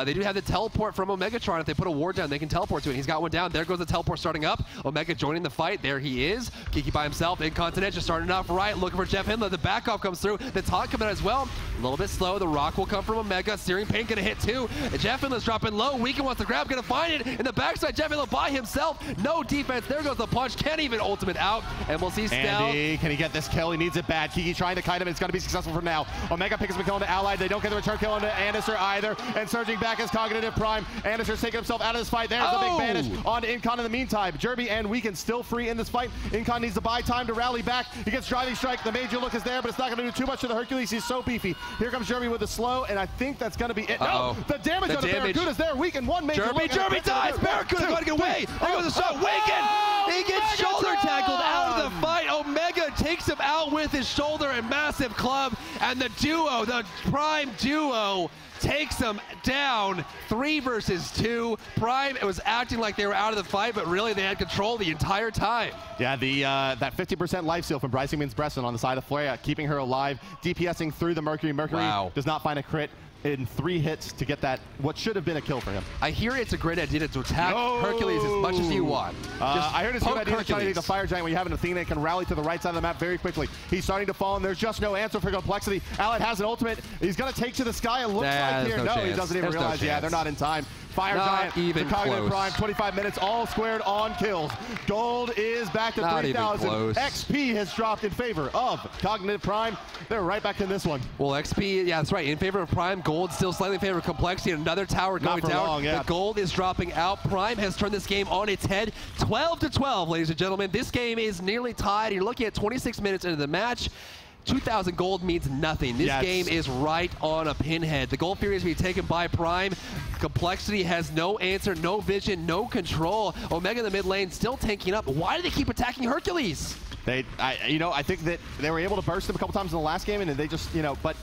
They do have the teleport from Omegatron. If they put a ward down, they can teleport to it. He's got one down. There goes the teleport starting up. Omega joining the fight. There he is. Kiki by himself. Incontinent just starting off right. Looking for Jeff Hindler. The back off comes through. The taunt coming out as well. A little bit slow. The rock will come from Omega. Searing Pain going to hit too. Jeff Hindler's dropping low. Weekend wants to grab. Going to find it. In the backside, Jeff Hindler by himself. No defense. There goes the punch. Can't even ultimate out. And we'll see Stel. Andy, can he get this kill? He needs it bad. Kiki trying to kite him. It's going to be successful for now. Omega picks up a kill into Allied. They don't get the return kill into Anisur either, and surging back is Cognitive Prime. Anisur's taking himself out of this fight. There's the big banish on Incon in the meantime. Jerby and Weekend still free in this fight. Incon needs to buy time to rally back. He gets Driving Strike. The Major Look is there, but it's not going to do too much to the Hercules. He's so beefy. Here comes Jerby with the slow, and I think that's going to be it. No, the damage on the Barracuda's there. Weekend, one Major Look. Jerby dies. Barracuda going to get away. There goes the shot. Weekend. He gets shoulder tackled out of the fight. Omega takes him out with his shoulder and massive club, and the duo, the Prime duo, takes them down 3 versus 2. Prime was acting like they were out of the fight, but really they had control the entire time. Yeah, that 50% life steal from Brycing Means Bresson on the side of Flare, keeping her alive, DPSing through the Mercury. Mercury does not find a crit in 3 hits to get that, what should have been a kill for him. I hear it's a great idea to attack Hercules as much as you want. I heard it's a good idea to try to take the Fire Giant when you have an Athena and can rally to the right side of the map very quickly. He's starting to fall, and there's just no answer for Complexity. Allied has an ultimate. He's going to take to the sky, it looks like here. No, he doesn't even realize. Yeah, they're not in time. Fire Giant, even to Cognitive Prime, 25 minutes, all squared on kills. Gold is back to 3,000. XP has dropped in favor of Cognitive Prime. They're right back in this one. Well, XP, yeah, that's right. In favor of Prime. Gold still slightly in favor of Complexity. Another tower going down. The gold is dropping out. Prime has turned this game on its head. 12-12, ladies and gentlemen. This game is nearly tied. You're looking at 26 minutes into the match. 2,000 gold means nothing. This game is right on a pinhead. The Gold Fury is being taken by Prime. Complexity has no answer, no vision, no control. Omega in the mid lane still tanking up. Why do they keep attacking Hercules? I think that they were able to burst him a couple times in the last game, and they just, but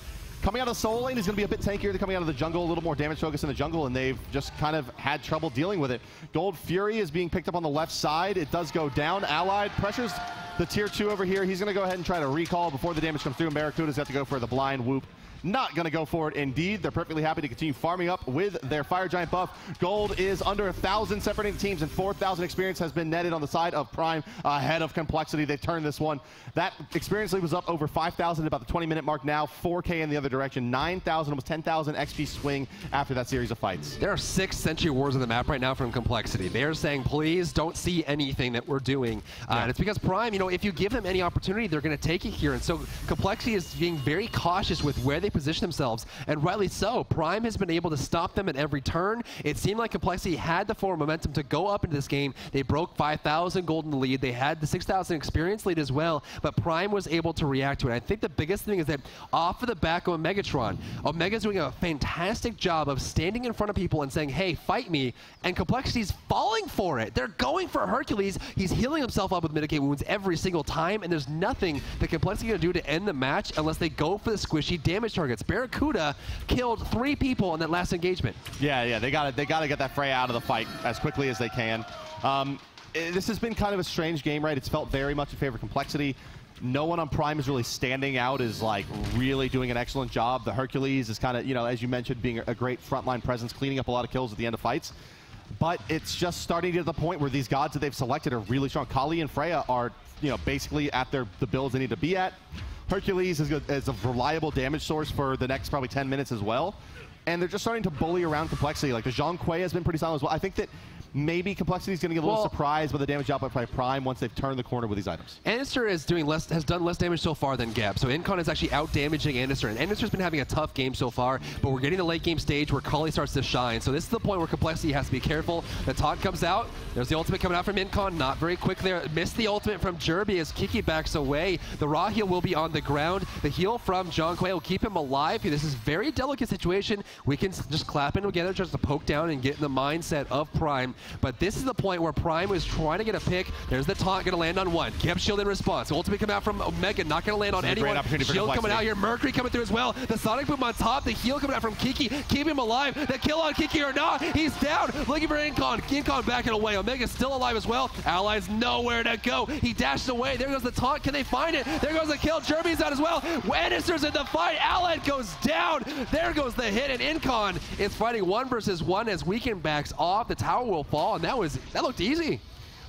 coming out of the solo lane is going to be a bit tankier than coming out of the jungle, a little more damage focus in the jungle, and they've just kind of had trouble dealing with it. Gold Fury is being picked up on the left side. It does go down. Allied pressures the tier 2 over here. He's going to go ahead and try to recall before the damage comes through, and Barracuda's got to go for the blind whoop. Not going to go for it indeed. They're perfectly happy to continue farming up with their Fire Giant buff. Gold is under 1,000 separating teams, and 4,000 experience has been netted on the side of Prime ahead of Complexity. They've turned this one. That experience lead was up over 5,000 at about the 20-minute mark now. 4K in the other direction. 9,000, almost 10,000 XP swing after that series of fights. There are 6 Sentry Wars on the map right now from Complexity. They're saying, please don't see anything that we're doing. And it's because Prime, if you give them any opportunity, they're going to take it here. And so Complexity is being very cautious with where they position themselves, and rightly so. Prime has been able to stop them at every turn. It seemed like Complexity had the forward momentum to go up into this game. They broke 5,000 gold in the lead. They had the 6,000 experience lead as well, but Prime was able to react to it. I think the biggest thing is that off of the back of Megatron, Omega's doing a fantastic job of standing in front of people and saying, hey, fight me, and Complexity's falling for it. They're going for Hercules. He's healing himself up with mitigate wounds every single time, and there's nothing that Complexity can do to end the match unless they go for the squishy damage targets. Barracuda killed 3 people in that last engagement. Yeah, they gotta get that Freya out of the fight as quickly as they can. This has been kind of a strange game, right? It's felt very much in favor of Complexity. No one on Prime is really standing out as like really doing an excellent job. The Hercules is kind of, as you mentioned, being a great frontline presence, cleaning up a lot of kills at the end of fights. But it's just starting to get to the point where these gods that they've selected are really strong. Kali and Freya are, basically at the builds they need to be at. Hercules is a reliable damage source for the next probably 10 minutes as well. And they're just starting to bully around Complexity. Like the Zhang Kui has been pretty solid as well. I think that maybe Complexity is going to get a little surprised by the damage output by Prime once they've turned the corner with these items. Anister has done less damage so far than Gab, so Incon is actually out-damaging Anister, and Anister's been having a tough game so far, but we're getting the late game stage where Kali starts to shine, so this is the point where Complexity has to be careful. The taunt comes out, there's the ultimate coming out from Incon, not very quick there, missed the ultimate from Jerby as Kiki backs away. The raw heal will be on the ground, the heal from Zhang Kui will keep him alive. This is a very delicate situation. We can just clap in together just to poke down and get in the mindset of Prime, but this is the point where Prime was trying to get a pick. There's the taunt, gonna land on one. Geb shield in response. Ultimate come out from Omega, not gonna land on anyone. Shield coming out here, Mercury coming through as well. The Sonic Boom on top, the heal coming out from Kiki, keep him alive. The kill on Kiki or not, he's down, looking for Incon. Incon backing away, Omega's still alive as well. Allies nowhere to go. He dashed away, there goes the taunt, can they find it? There goes the kill, Jerby's out as well. Anister's in the fight, Allied goes down. There goes the hit, and Incon is fighting 1 versus 1 as Weekend backs off. The tower will fall, and that looked easy.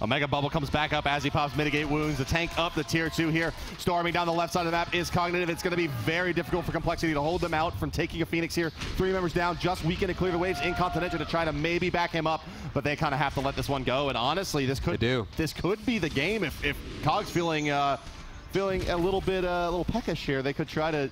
Omega Bubble comes back up as he pops mitigate wounds. The tank up the tier 2 here. Storming down the left side of the map is Cognitive. It's going to be very difficult for Complexity to hold them out from taking a Phoenix here. 3 members down, just Weekend to clear the waves. Incontinental to try to maybe back him up, but they kind of have to let this one go. And honestly, this could be the game if Cog's feeling a little peckish here. They could try to,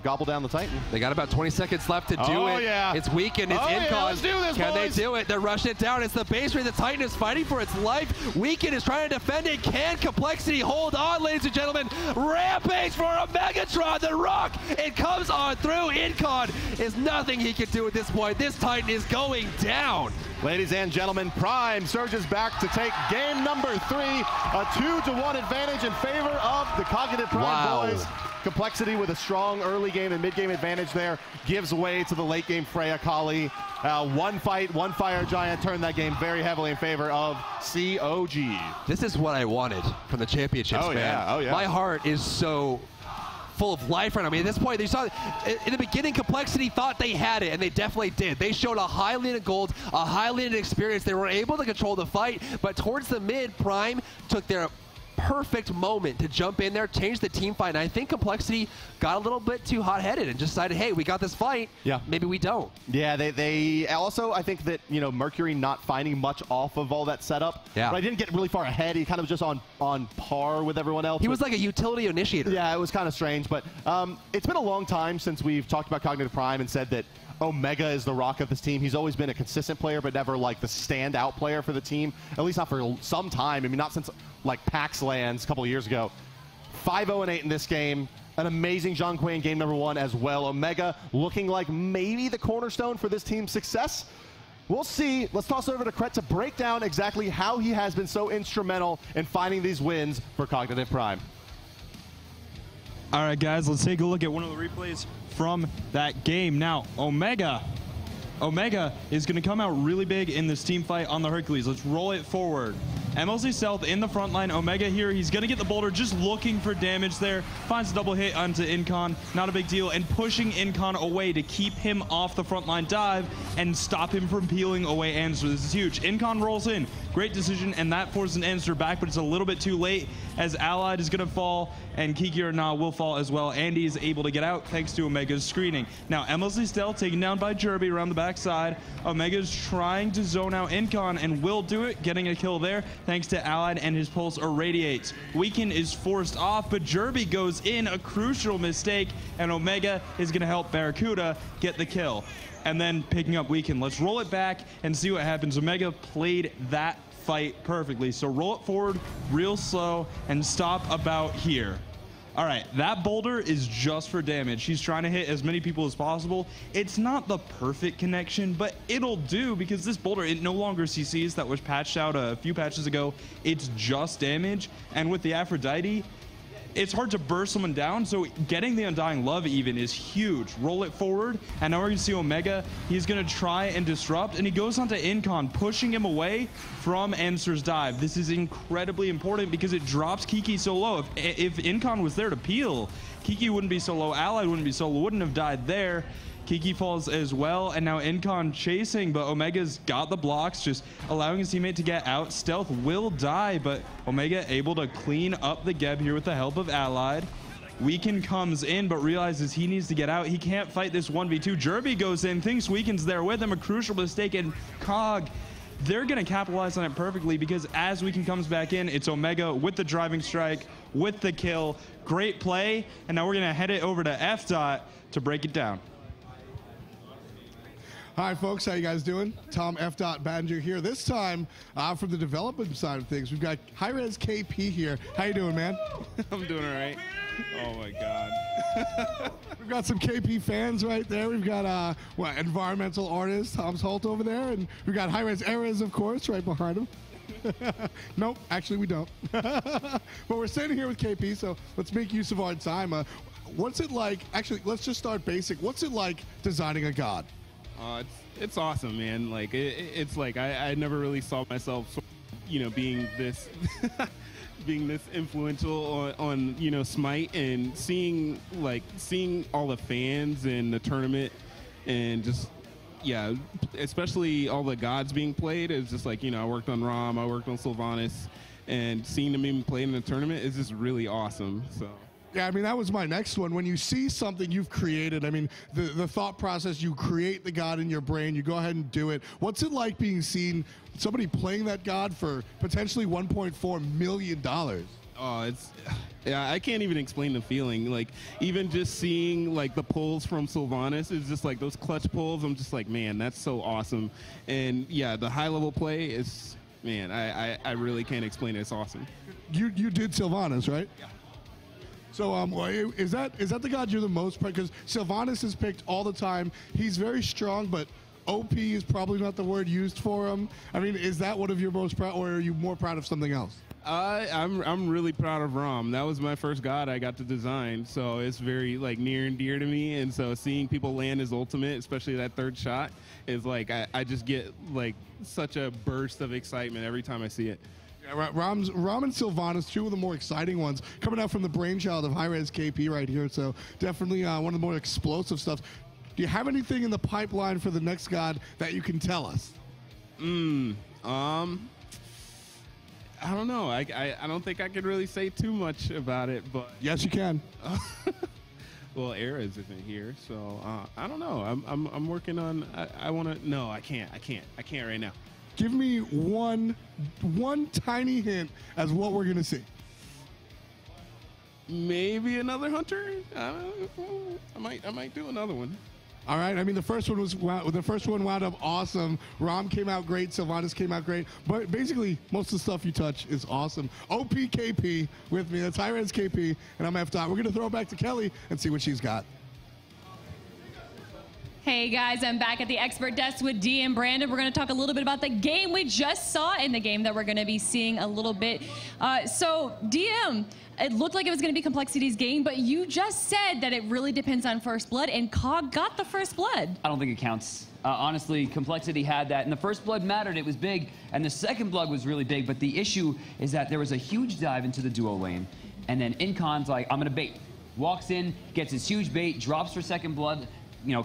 gobble down the Titan. They got about 20 seconds left to do it. Yeah. It's Weekend, it's Incon. Yeah, let's do this, Can boys. they do it? They're rushing it down. It's the base rate. The Titan is fighting for its life. Weekend is trying to defend it. Can Complexity hold on, ladies and gentlemen? Rampage for a Megatron, the Rock. It comes on through. Incon is nothing he can do at this point. This Titan is going down. Ladies and gentlemen, Prime surges back to take game number 3, a 2-1 advantage in favor of the Cognitive Prime boys. Complexity with a strong early game and mid-game advantage there gives way to the late game Freya Kali. One fight, one fire giant turned that game very heavily in favor of COG. This is what I wanted from the championships, man. Oh yeah. My heart is so full of life right now. I mean, at this point, they saw in the beginning, Complexity thought they had it, and they definitely did. They showed a high lead in gold, a high lead in experience. They were able to control the fight, but towards the mid, Prime took their perfect moment to jump in there, change the team fight, and I think Complexity got a little bit too hot-headed and just decided, hey, we got this fight. Yeah. Maybe we don't. Yeah, they also, I think that, Mercury not finding much off of all that setup. Yeah. But I didn't get really far ahead. He kind of was just on par with everyone else. He was like a utility initiator. Yeah, it was kind of strange, but it's been a long time since we've talked about Cognitive Prime and said that Omega is the rock of this team. He's always been a consistent player, but never like the standout player for the team, at least not for some time. I mean, not since like PAX lands a couple of years ago. 5-0-8 in this game. An amazing Zhang Kui in game number 1 as well. Omega looking like maybe the cornerstone for this team's success. We'll see. Let's toss it over to Kret to break down exactly how he has been so instrumental in finding these wins for Cognitive Prime. All right, guys, let's take a look at one of the replays from that game. Now, Omega is going to come out really big in this team fight on the Hercules. Let's roll it forward. MLC Stealth in the front line. Omega here, he's going to get the boulder, just looking for damage there. Finds a double hit onto Incon, not a big deal, and pushing Incon away to keep him off the front line dive and stop him from peeling away Anister. This is huge. Incon rolls in. Great decision, and that forces Anister back, but it's a little bit too late as Allied is going to fall, and Kiki or Na will fall as well. Andy is able to get out thanks to Omega's screening. Now, MLC Stealth taken down by Jerby around the backside. Omega's trying to zone out Incon and will do it, getting a kill there. thanks to Allied, and his pulse irradiates. Weekend is forced off, but Jerby goes in, a crucial mistake, and Omega is going to help Barracuda get the kill. And then picking up Weekend. Let's roll it back and see what happens. Omega played that fight perfectly. So roll it forward real slow and stop about here. All right, that boulder is just for damage. He's trying to hit as many people as possible. It's not the perfect connection, but it'll do because this boulder, it no longer CCs. That was patched out a few patches ago. It's just damage. And with the Aphrodite, it's hard to burst someone down, so getting the Undying Love even is huge. Roll it forward, and now we're going to see Omega. He's going to try and disrupt, and he goes onto Incon, pushing him away from Answer's dive. This is incredibly important because it drops Kiki so low. If Incon was there to peel, Kiki wouldn't be so low, Allied wouldn't be so low, wouldn't have died there. Kiki falls as well, and now Incon chasing, but Omega's got the blocks, just allowing his teammate to get out. Stealth will die, but Omega able to clean up the Geb here with the help of Allied. Weekend comes in, but realizes he needs to get out. He can't fight this 1v2. Jerby goes in, thinks Weekend's there with him, a crucial mistake, and Cog, they're going to capitalize on it perfectly because as Weekend comes back in, it's Omega with the driving strike, with the kill. Great play, and now we're going to head it over to F-Dot to break it down. Hi, folks. How you guys doing? Tom F. Badger here. This time, from the development side of things, we've got hi-rez KP here. How you doing, man? I'm doing all right. Oh, my God. We've got some KP fans right there. We've got, environmental artist Tom's Holt over there. And we've got hi-rez Erez, of course, right behind him. Nope, actually, we don't. But we're standing here with KP, so let's make use of our time. What's it like? Actually, let's just start basic. What's it like designing a god? It's awesome, man. Like it's like I never really saw myself, being this being this influential on Smite, and seeing all the fans and the tournament, and just especially all the gods being played. It's just like I worked on Rom, I worked on Sylvanas, and seeing them even played in the tournament is just really awesome. So. Yeah, I mean, that was my next one. When you see something you've created, I mean, the thought process, you create the god in your brain, you go ahead and do it. What's it like being seen, somebody playing that god for potentially $1.4 million? Oh, I can't even explain the feeling. Like, even just seeing, the pulls from Sylvanas is just, those clutch pulls. I'm just like, man, that's so awesome. And, yeah, the high-level play is, man, I really can't explain it. It's awesome. You did Sylvanas, right? Yeah. So is that the god you're the most proud? Because Sylvanas is picked all the time. He's very strong, but OP is probably not the word used for him. I mean, is that one of your most proud, or are you more proud of something else? I'm really proud of Rom. That was my first god I got to design, so it's very near and dear to me. And so seeing people land his ultimate, especially that third shot, is I just get such a burst of excitement every time I see it. Yeah, Rom and Sylvanas, two of the more exciting ones, coming out from the brainchild of hi-rez KP right here. So definitely one of the more explosive stuff. Do you have anything in the pipeline for the next god that you can tell us? I don't know. I don't think I could really say too much about it, but yes, you can. Well, Erez isn't here, so I don't know. I'm working on. I want to. No, I can't right now. Give me one tiny hint as what we're gonna see. Maybe another hunter. I might do another one. All right. I mean, the first one wound up awesome. Rom came out great. Sylvanas came out great. But basically, most of the stuff you touch is awesome. OPKP with me. That's hi-rez KP, and I'm F-Dot. We're gonna throw it back to Kelly and see what she's got. Hey guys, I'm back at the expert desk with Dee and Brandon. We're going to talk a little bit about the game we just saw in the game that we're going to be seeing a little bit. So DM, it looked like it was going to be Complexity's game, but you just said that it really depends on First Blood, and Cog got the First Blood. I don't think it counts. Honestly, Complexity had that, and the First Blood mattered. It was big, and the Second Blood was really big, but the issue is that there was a huge dive into the duo lane, and then Incon's like, I'm going to bait. Walks in, gets his huge bait, drops for Second Blood.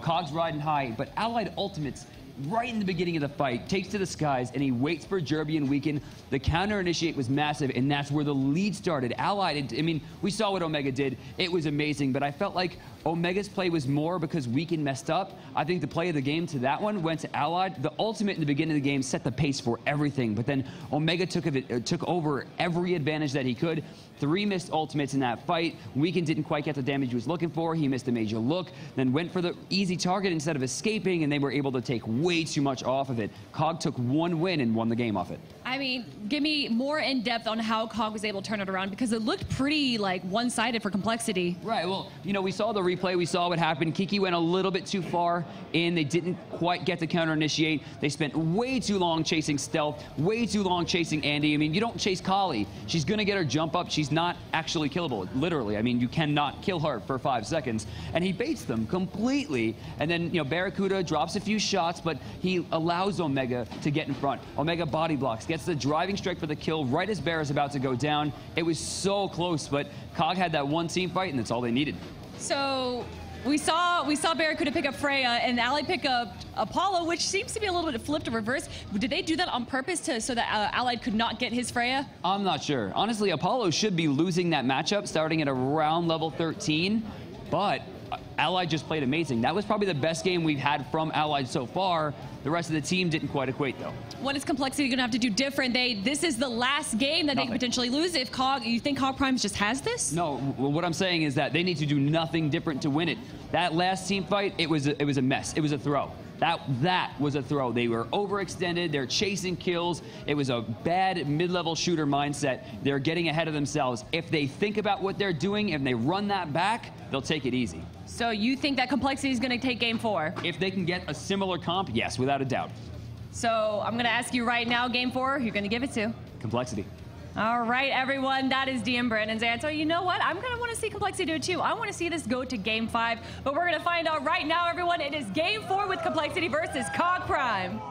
Cog's riding high, but Allied ultimates right in the beginning of the fight, takes to the skies, and he waits for Jerby and Weaken. The counter initiate was massive, and that's where the lead started. Allied, I mean, we saw what Omega did. It was amazing, but I felt like Omega's play was more because Weaken messed up. I think the play of the game to that one went to Allied. The ultimate in the beginning of the game set the pace for everything, but then Omega took over every advantage that he could. 3 missed ultimates in that fight. Weaken didn't quite get the damage he was looking for. He missed a major look, then went for the easy target instead of escaping, and they were able to take way too much off of it. COG took 1 win and won the game off it. I mean, give me more in depth on how COG was able to turn it around, because it looked pretty like one-sided for Complexity. Right, well, you know, we saw the replay, we saw what happened. Kiki went a little bit too far in. They didn't quite get to counter initiate. They spent way too long chasing Stealth, way too long chasing Andy. I mean, you don't chase Kali. She's gonna get her jump up. She's not actually killable, literally. I mean, you cannot kill her for 5 seconds. And he baits them completely. And then, you know, Barracuda drops a few shots, but he allows Omega to get in front. Omega body blocks, gets the driving strike for the kill right as Bear is about to go down. It was so close, but COG had that one team fight, and that's all they needed. So we saw Barracuda pick up Freya and Allied pick up Apollo, which seems to be a little bit flipped or reversed. Did they do that on purpose so that Allied could not get his Freya? I'm not sure. Honestly, Apollo should be losing that matchup starting at around level 13, but Allied just played amazing. That was probably the best game we've had from Allied so far. The rest of the team didn't quite equate, though. What is Complexity going to have to do different? This is the last game that they could potentially lose. If you think COG Prime just has this? No, well, what I'm saying is that they need to do nothing different to win it. That last team fight, it was a mess. It was a throw. That was a throw. They were overextended. They're chasing kills. It was a bad mid-level shooter mindset. They're getting ahead of themselves. If they think about what they're doing, if they run that back, they'll take it easy. So you think that Complexity is going to take game 4? If they can get a similar comp, yes, without a doubt. So I'm going to ask you right now, game 4, who you're going to give it to? Complexity. All right, everyone, that is DM Brandon's answer. You know what? I'm going to want to see Complexity do it too. I want to see this go to game 5, but we're going to find out right now, everyone. It is game 4 with Complexity versus COG Prime.